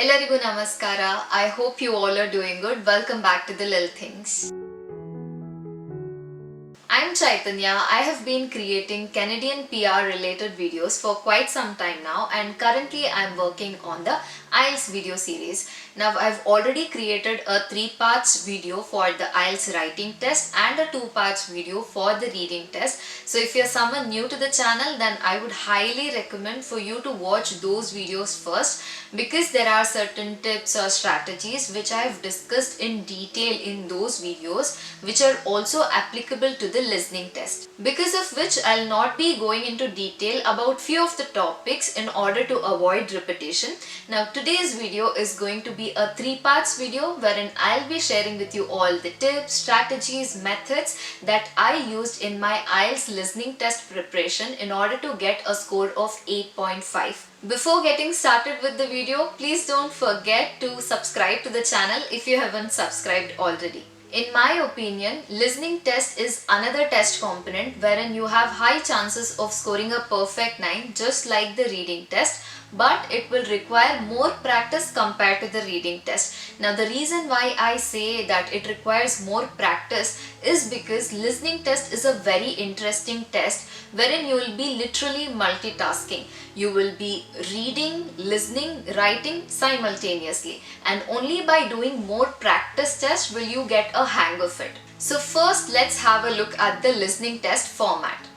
Ellarigu namaskara. I hope you all are doing good. Welcome back to the Little Things. I'm Chaitanya. I have been creating Canadian PR related videos for quite some time now, and currently I'm working on the IELTS video series. Now I've already created a 3 parts video for the IELTS writing test and a 2 parts video for the reading test. So if you're someone new to the channel, then I would highly recommend for you to watch those videos first, because there are certain tips or strategies which I have discussed in detail in those videos which are also applicable to the listening test, because of which I'll not be going into detail about few of the topics in order to avoid repetition. Now today's video is going to be a 3 parts video wherein I'll be sharing with you all the tips, strategies, methods that I used in my IELTS listening test preparation in order to get a score of 8.5. Before getting started with the video, please don't forget to subscribe to the channel if you haven't subscribed already. In my opinion, listening test is another test component wherein you have high chances of scoring a perfect 9 just like the reading test, but it will require more practice compared to the reading test. Now the reason why I say that it requires more practice is because listening test is a very interesting test wherein you will be literally multitasking. You will be reading, listening, writing simultaneously, and only by doing more practice tests will you get a hang of it. So first let's have a look at the listening test format.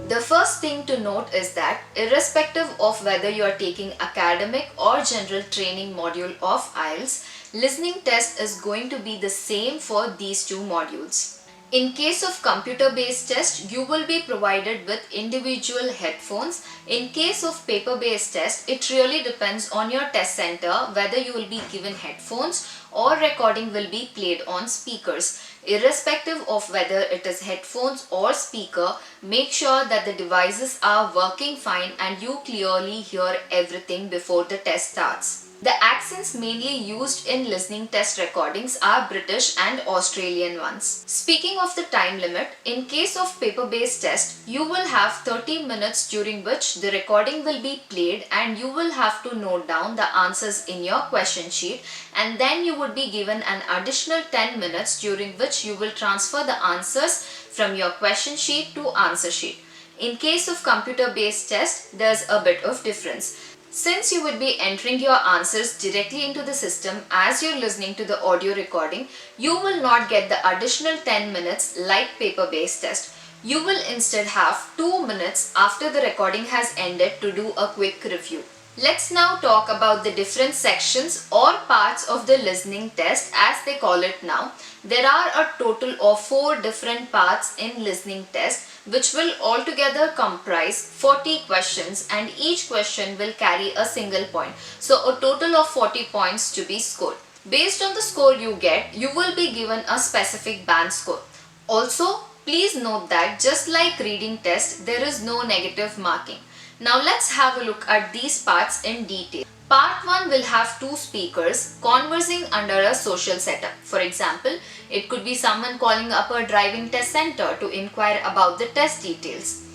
The first thing to note is that irrespective of whether you are taking academic or general training module of IELTS, listening test is going to be the same for these two modules. In case of computer-based test, you will be provided with individual headphones. In case of paper-based test, it really depends on your test center whether you will be given headphones or recording will be played on speakers. Irrespective of whether it is headphones or speaker, make sure that the devices are working fine and you clearly hear everything before the test starts. The accents mainly used in listening test recordings are British and Australian ones. Speaking of the time limit, in case of paper-based test, you will have 30 minutes during which the recording will be played and you will have to note down the answers in your question sheet, and then you would be given an additional 10 minutes during which you will transfer the answers from your question sheet to answer sheet. In case of computer-based test, there's a bit of difference. Since you would be entering your answers directly into the system as you're listening to the audio recording, you will not get the additional 10 minutes like paper-based test. You will instead have 2 minutes after the recording has ended to do a quick review. Let's now talk about the different sections or parts of the listening test as they call it now. There are a total of 4 different parts in listening test, which will altogether comprise 40 questions, and each question will carry a single point. So a total of 40 points to be scored. Based on the score you get, you will be given a specific band score. Also, please note that just like reading test, there is no negative marking. Now let's have a look at these parts in detail. Part 1 will have 2 speakers conversing under a social setup. For example, it could be someone calling up a driving test center to inquire about the test details.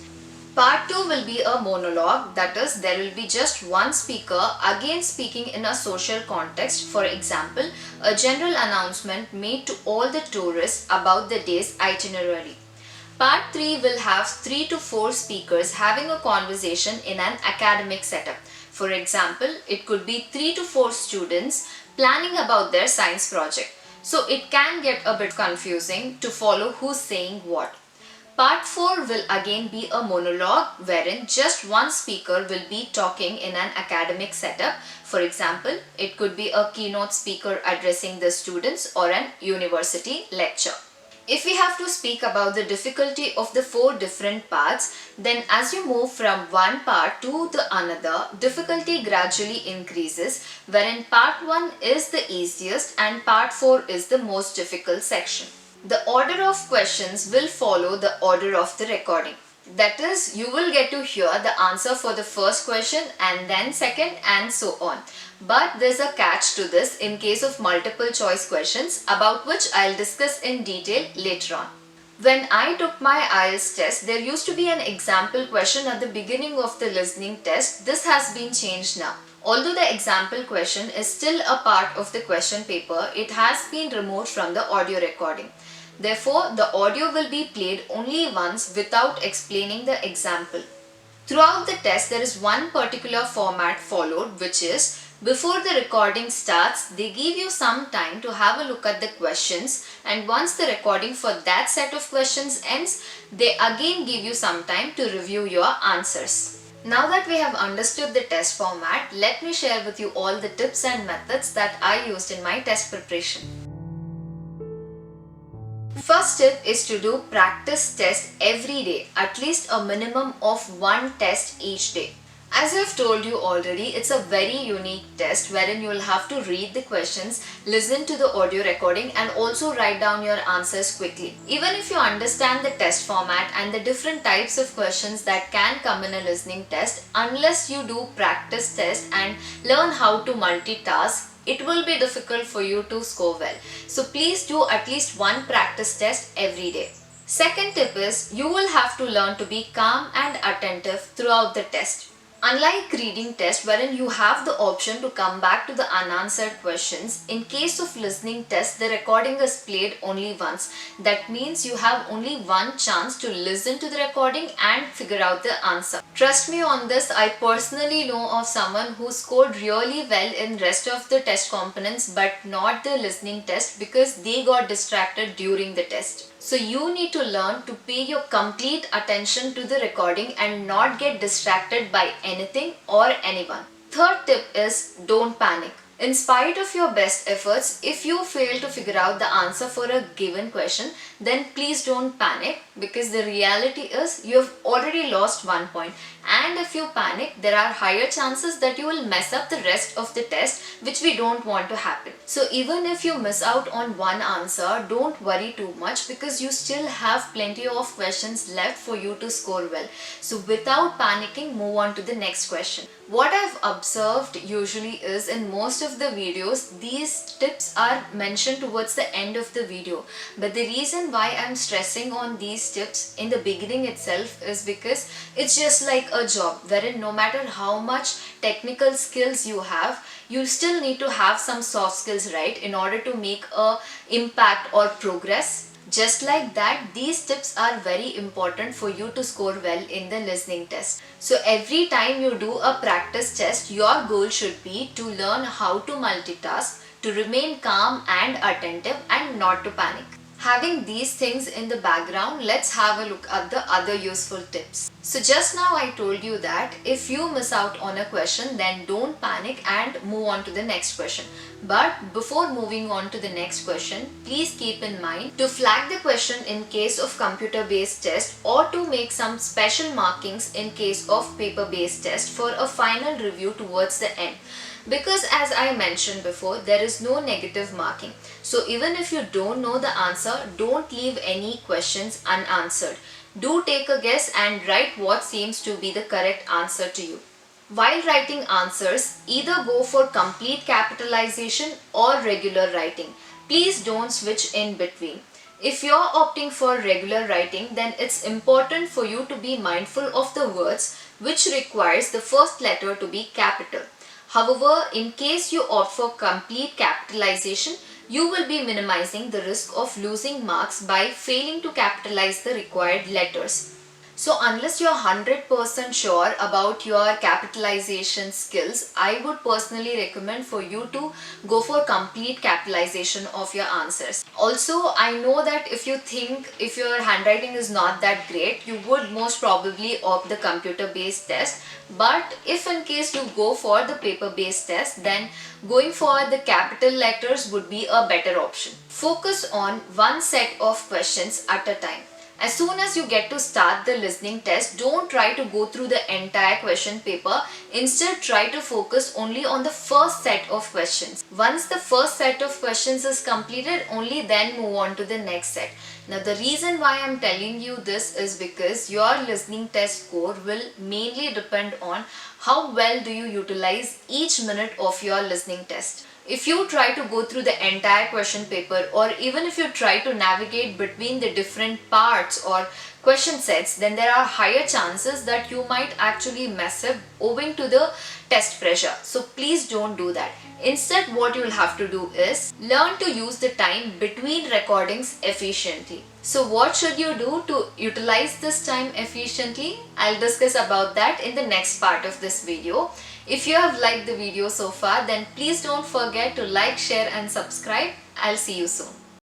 Part 2 will be a monologue, that is, there will be just one speaker again speaking in a social context. For example, a general announcement made to all the tourists about the day's itinerary. Part 3 will have 3 to 4 speakers having a conversation in an academic setup. For example, it could be 3 to 4 students planning about their science project. So it can get a bit confusing to follow who's saying what. Part 4 will again be a monologue wherein just one speaker will be talking in an academic setup. For example, it could be a keynote speaker addressing the students or an university lecture. If we have to speak about the difficulty of the 4 different parts, then as you move from one part to the another, difficulty gradually increases, wherein part 1 is the easiest and part 4 is the most difficult section. The order of questions will follow the order of the recording. That is, you will get to hear the answer for the first question and then second and so on. But there's a catch to this in case of multiple choice questions, about which I'll discuss in detail later on. When I took my IELTS test, there used to be an example question at the beginning of the listening test. This has been changed now. Although the example question is still a part of the question paper, it has been removed from the audio recording. Therefore, the audio will be played only once without explaining the example. Throughout the test, there is one particular format followed, which is before the recording starts, they give you some time to have a look at the questions, and once the recording for that set of questions ends, they again give you some time to review your answers. Now that we have understood the test format, let me share with you all the tips and methods that I used in my test preparation. First tip is to do practice test every day, at least a minimum of one test each day. As I've told you already, it's a very unique test wherein you will have to read the questions, listen to the audio recording and also write down your answers quickly. Even if you understand the test format and the different types of questions that can come in a listening test, unless you do practice test and learn how to multitask, it will be difficult for you to score well. So please do at least one practice test every day. Second tip is you will have to learn to be calm and attentive throughout the test. Unlike reading test wherein you have the option to come back to the unanswered questions, in case of listening test the recording is played only once. That means you have only one chance to listen to the recording and figure out the answer. Trust me on this, I personally know of someone who scored really well in rest of the test components but not the listening test because they got distracted during the test. So you need to learn to pay your complete attention to the recording and not get distracted by anything or anyone. Third tip is don't panic. In spite of your best efforts, if you fail to figure out the answer for a given question, then please don't panic because the reality is you have already lost 1 point. And if you panic, there are higher chances that you will mess up the rest of the test, which we don't want to happen. So even if you miss out on one answer, don't worry too much because you still have plenty of questions left for you to score well. So without panicking, move on to the next question. What I've observed usually is in most of the videos, these tips are mentioned towards the end of the video. But the reason why I'm stressing on these tips in the beginning itself is because it's just like a job wherein no matter how much technical skills you have, you still need to have some soft skills, right, in order to make a impact or progress. Just like that, these tips are very important for you to score well in the listening test. So every time you do a practice test, your goal should be to learn how to multitask, to remain calm and attentive and not to panic. Having these things in the background, let's have a look at the other useful tips. So just now I told you that if you miss out on a question, then don't panic and move on to the next question. But before moving on to the next question, please keep in mind to flag the question in case of computer based test or to make some special markings in case of paper based test for a final review towards the end. Because as I mentioned before, there is no negative marking. So even if you don't know the answer, don't leave any questions unanswered. Do take a guess and write what seems to be the correct answer to you. While writing answers, either go for complete capitalization or regular writing. Please don't switch in between. If you're opting for regular writing, then it's important for you to be mindful of the words which requires the first letter to be capital. However, in case you opt for complete capitalization, you will be minimizing the risk of losing marks by failing to capitalize the required letters. So unless you're 100% sure about your capitalization skills, I would personally recommend for you to go for complete capitalization of your answers. Also, I know that if you think if your handwriting is not that great, you would most probably opt the computer based test. But if in case you go for the paper based test, then going for the capital letters would be a better option. Focus on one set of questions at a time. As soon as you get to start the listening test, don't try to go through the entire question paper. Instead, try to focus only on the first set of questions. Once the first set of questions is completed, only then move on to the next set. Now, the reason why I'm telling you this is because your listening test score will mainly depend on how well do you utilize each minute of your listening test. If you try to go through the entire question paper, or even if you try to navigate between the different parts or question sets, then there are higher chances that you might actually mess up owing to the test pressure. So please don't do that. Instead, what you'll have to do is learn to use the time between recordings efficiently. So what should you do to utilize this time efficiently? I'll discuss about that in the next part of this video. If you have liked the video so far, then please don't forget to like, share and subscribe. I'll see you soon.